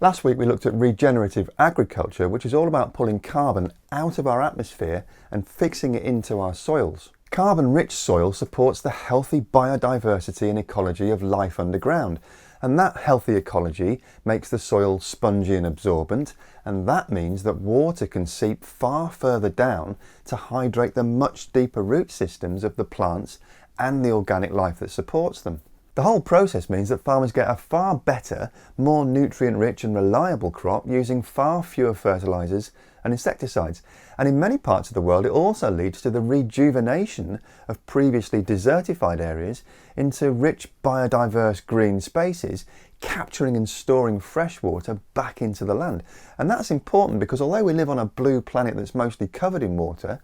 Last week we looked at regenerative agriculture, which is all about pulling carbon out of our atmosphere and fixing it into our soils. Carbon-rich soil supports the healthy biodiversity and ecology of life underground, and that healthy ecology makes the soil spongy and absorbent, and that means that water can seep far further down to hydrate the much deeper root systems of the plants and the organic life that supports them. The whole process means that farmers get a far better, more nutrient-rich and reliable crop using far fewer fertilisers and insecticides. And in many parts of the world it also leads to the rejuvenation of previously desertified areas into rich biodiverse green spaces, capturing and storing fresh water back into the land. And that's important because although we live on a blue planet that's mostly covered in water,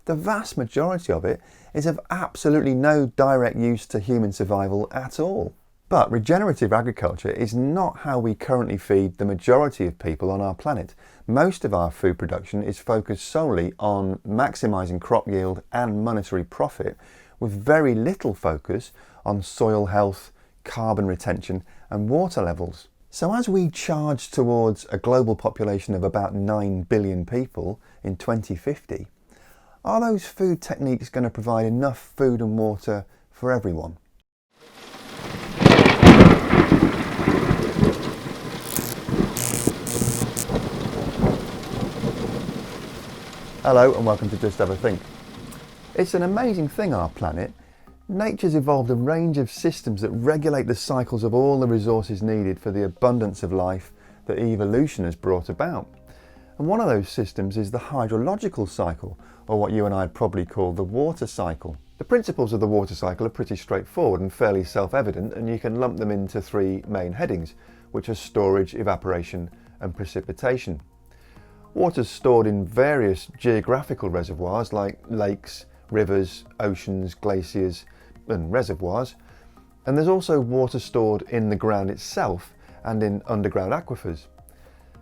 the vast majority of it is of absolutely no direct use to human survival at all. But regenerative agriculture is not how we currently feed the majority of people on our planet. Most of our food production is focused solely on maximising crop yield and monetary profit, with very little focus on soil health, carbon retention and water levels. So as we charge towards a global population of about 9 billion people in 2050, are those food techniques going to provide enough food and water for everyone? Hello and welcome to Just Have a Think. It's an amazing thing, our planet. Nature's evolved a range of systems that regulate the cycles of all the resources needed for the abundance of life that evolution has brought about. And one of those systems is the hydrological cycle, or what you and I would probably call the water cycle. The principles of the water cycle are pretty straightforward and fairly self-evident, and you can lump them into three main headings, which are storage, evaporation and precipitation. Water is stored in various geographical reservoirs like lakes, rivers, oceans, glaciers and reservoirs, and there's also water stored in the ground itself and in underground aquifers.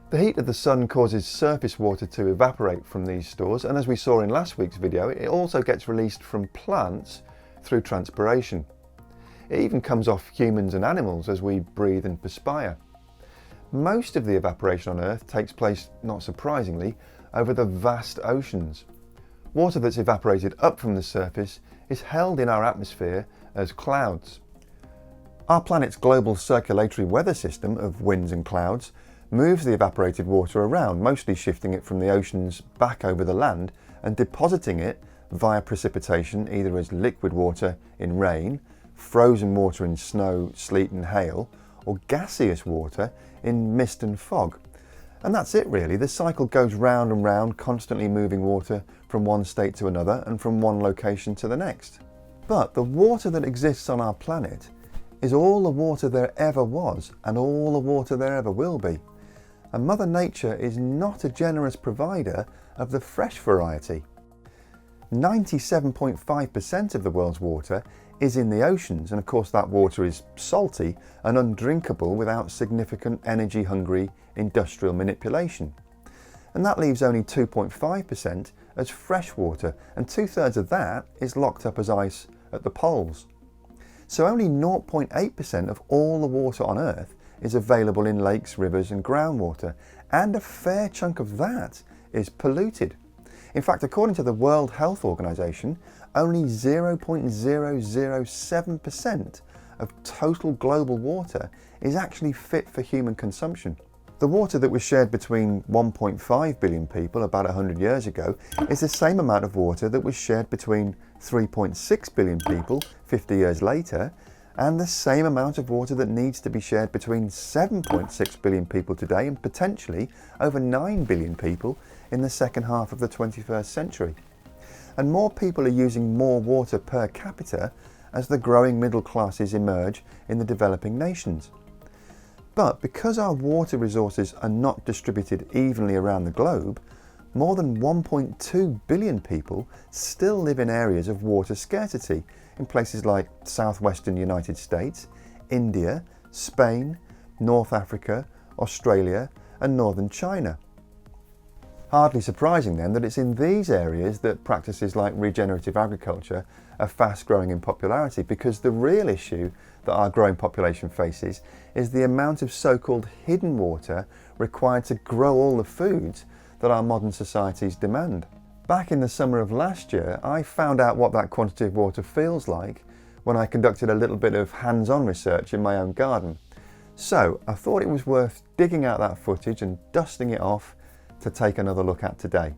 The heat of the sun causes surface water to evaporate from these stores, and as we saw in last week's video, it also gets released from plants through transpiration. It even comes off humans and animals as we breathe and perspire. Most of the evaporation on Earth takes place, not surprisingly, over the vast oceans. Water that's evaporated up from the surface is held in our atmosphere as clouds. Our planet's global circulatory weather system of winds and clouds moves the evaporated water around, mostly shifting it from the oceans back over the land and depositing it via precipitation, either as liquid water in rain, frozen water in snow, sleet and hail, or gaseous water in mist and fog. And that's it really. The cycle goes round and round, constantly moving water from one state to another and from one location to the next. But the water that exists on our planet is all the water there ever was and all the water there ever will be. And Mother Nature is not a generous provider of the fresh variety. 97.5% of the world's water is in the oceans, and of course that water is salty and undrinkable without significant energy-hungry industrial manipulation. And that leaves only 2.5% as fresh water, and 2/3 of that is locked up as ice at the poles. So only 0.8% of all the water on Earth is available in lakes, rivers and groundwater, and a fair chunk of that is polluted. In fact, according to the World Health Organization, only 0.007% of total global water is actually fit for human consumption. The water that was shared between 1.5 billion people about 100 years ago is the same amount of water that was shared between 3.6 billion people 50 years later, and the same amount of water that needs to be shared between 7.6 billion people today and potentially over 9 billion people in the second half of the 21st century. And more people are using more water per capita as the growing middle classes emerge in the developing nations. But because our water resources are not distributed evenly around the globe, more than 1.2 billion people still live in areas of water scarcity in places like southwestern United States, India, Spain, North Africa, Australia and northern China. Hardly surprising then that it's in these areas that practices like regenerative agriculture are fast growing in popularity, because the real issue that our growing population faces is the amount of so-called hidden water required to grow all the foods that our modern societies demand. Back in the summer of last year, I found out what that quantity of water feels like when I conducted a little bit of hands-on research in my own garden. So I thought it was worth digging out that footage and dusting it off to take another look at today.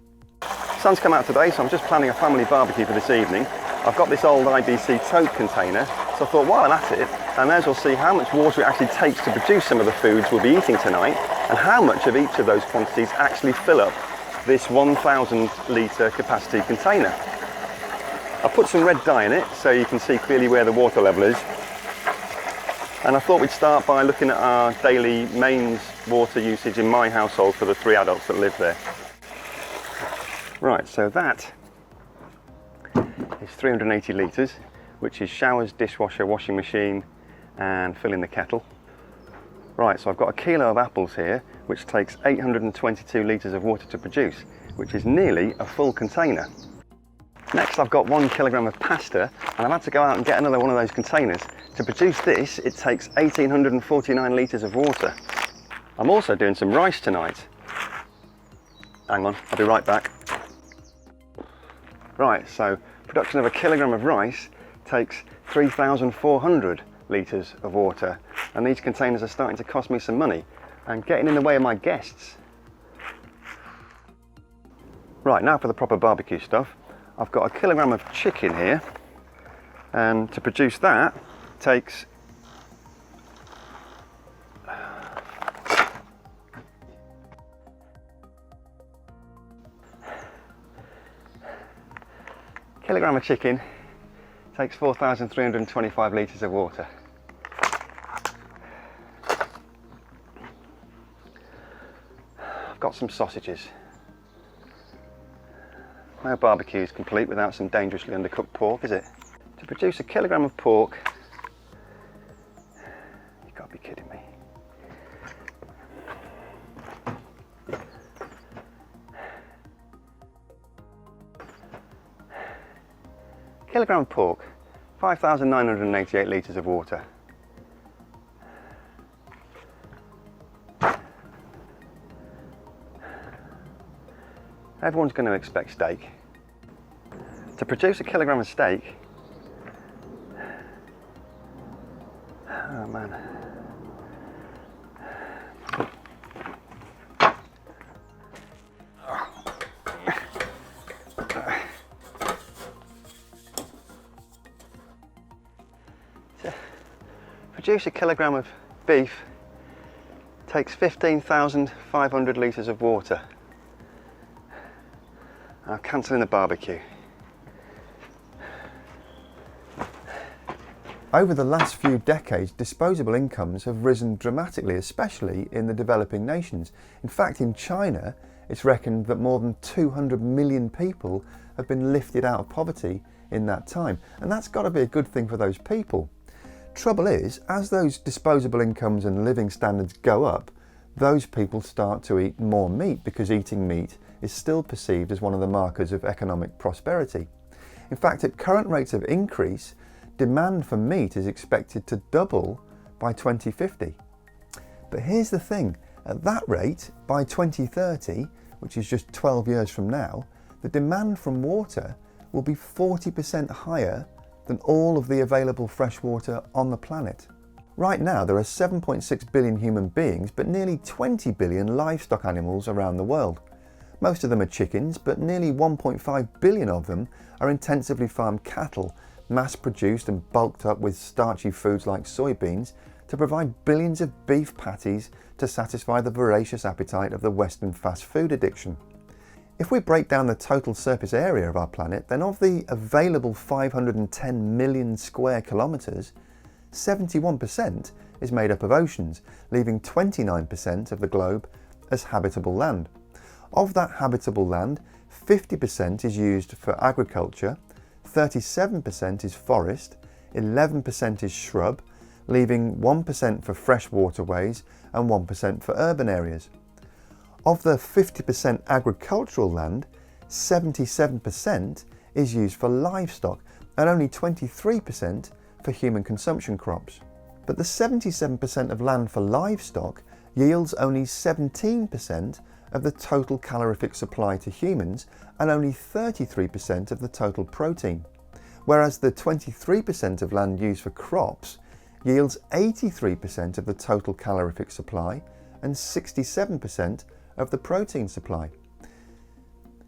Sun's come out today, so I'm just planning a family barbecue for this evening. I've got this old IBC tote container, so I thought while I'm at it, I may as well see how much water it actually takes to produce some of the foods we'll be eating tonight, and how much of each of those quantities actually fill up this 1,000 litre capacity container. I put some red dye in it so you can see clearly where the water level is. And I thought we'd start by looking at our daily mains water usage in my household for the 3 adults that live there. Right, so that is 380 litres, which is showers, dishwasher, washing machine and filling the kettle. Right, so I've got a kilo of apples here, which takes 822 litres of water to produce, which is nearly a full container. Next I've got 1 kilogram of pasta, and I've had to go out and get another one of those containers. To produce this, it takes 1,849 litres of water. I'm also doing some rice tonight. Hang on, I'll be right back. Right, so production of a kilogram of rice takes 3,400 litres of water, and these containers are starting to cost me some money and getting in the way of my guests. Right, now for the proper barbecue stuff. I've got a kilogram of chicken here, and to produce that takes kilogram of chicken takes 4,325 litres of water. I've got some sausages. No barbecue is complete without some dangerously undercooked pork, is it? To produce a kilogram of pork, you've got to be kidding me. Kilogram of pork, 5,988 litres of water. Everyone's going to expect steak. To produce a kilogram of steak, oh man. To produce a kilogram of beef takes 15,500 litres of water. I'm cancelling the barbecue. Over the last few decades, disposable incomes have risen dramatically, especially in the developing nations. In fact, in China, it's reckoned that more than 200 million people have been lifted out of poverty in that time. And that's got to be a good thing for those people. Trouble is, as those disposable incomes and living standards go up, those people start to eat more meat, because eating meat is still perceived as one of the markers of economic prosperity. In fact, at current rates of increase, demand for meat is expected to double by 2050. But here's the thing, at that rate, by 2030, which is just 12 years from now, the demand from water will be 40% higher than all of the available fresh water on the planet. Right now, there are 7.6 billion human beings, but nearly 20 billion livestock animals around the world. Most of them are chickens, but nearly 1.5 billion of them are intensively farmed cattle, mass-produced and bulked up with starchy foods like soybeans to provide billions of beef patties to satisfy the voracious appetite of the Western fast food addiction. If we break down the total surface area of our planet, then of the available 510 million square kilometres, 71% is made up of oceans, leaving 29% of the globe as habitable land. Of that habitable land, 50% is used for agriculture, 37% is forest, 11% is shrub, leaving 1% for fresh waterways and 1% for urban areas. Of the 50% agricultural land, 77% is used for livestock and only 23% for human consumption crops. But the 77% of land for livestock yields only 17% of the total calorific supply to humans and only 33% of the total protein, whereas the 23% of land used for crops yields 83% of the total calorific supply and 67% of the protein supply.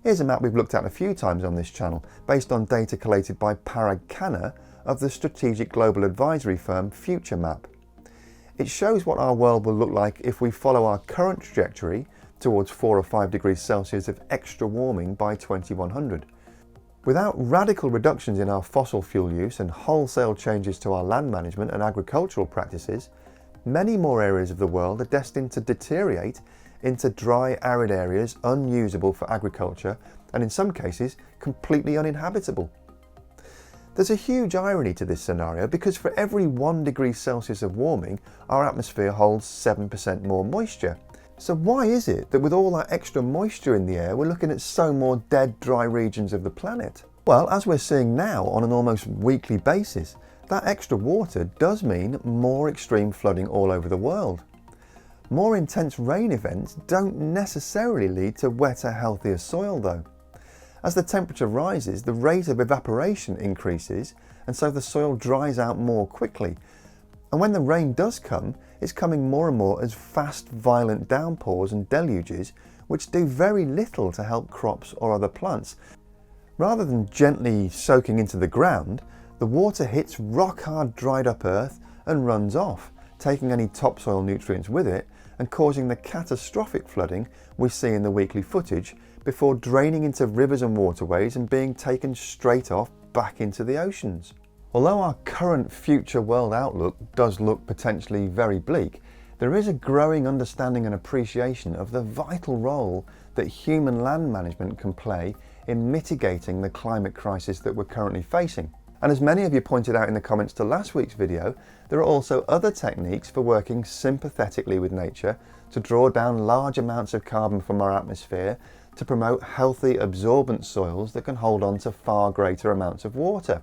Here's a map we've looked at a few times on this channel, based on data collated by Parag Khanna of the strategic global advisory firm Future Map. It shows what our world will look like if we follow our current trajectory towards 4 or 5 degrees Celsius of extra warming by 2100. Without radical reductions in our fossil fuel use and wholesale changes to our land management and agricultural practices, many more areas of the world are destined to deteriorate into dry, arid areas unusable for agriculture and in some cases completely uninhabitable. There's a huge irony to this scenario because for every 1 degree Celsius of warming, our atmosphere holds 7% more moisture. So why is it that with all that extra moisture in the air, we're looking at so more dead, dry regions of the planet? Well, as we're seeing now on an almost weekly basis, that extra water does mean more extreme flooding all over the world. More intense rain events don't necessarily lead to wetter, healthier soil though. As the temperature rises, the rate of evaporation increases and so the soil dries out more quickly. And when the rain does come, it's coming more and more as fast, violent downpours and deluges which do very little to help crops or other plants. Rather than gently soaking into the ground, the water hits rock-hard dried up earth and runs off, taking any topsoil nutrients with it and causing the catastrophic flooding we see in the weekly footage before draining into rivers and waterways and being taken straight off back into the oceans. Although our current future world outlook does look potentially very bleak, there is a growing understanding and appreciation of the vital role that human land management can play in mitigating the climate crisis that we're currently facing. And as many of you pointed out in the comments to last week's video, there are also other techniques for working sympathetically with nature to draw down large amounts of carbon from our atmosphere to promote healthy absorbent soils that can hold on to far greater amounts of water.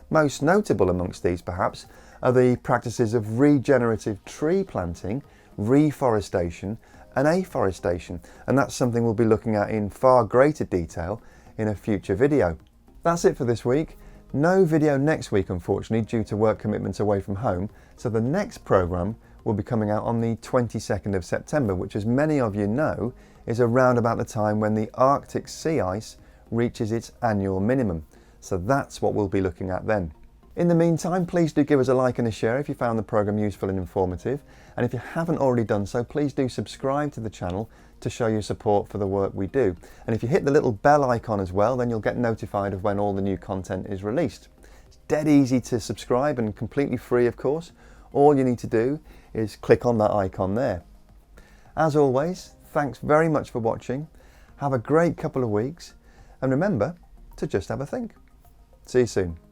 Most notable amongst these perhaps are the practices of regenerative tree planting, reforestation and afforestation, and that's something we'll be looking at in far greater detail in a future video. That's it for this week. No video next week unfortunately due to work commitments away from home, so the next programme will be coming out on the 22nd of September, which as many of you know is around about the time when the Arctic sea ice reaches its annual minimum. So that's what we'll be looking at then. In the meantime, please do give us a like and a share if you found the programme useful and informative, and if you haven't already done so, please do subscribe to the channel to show your support for the work we do. And if you hit the little bell icon as well, then you'll get notified of when all the new content is released. It's dead easy to subscribe and completely free of course. All you need to do is click on that icon there. As always, thanks very much for watching. Have a great couple of weeks and remember to just have a think. See you soon.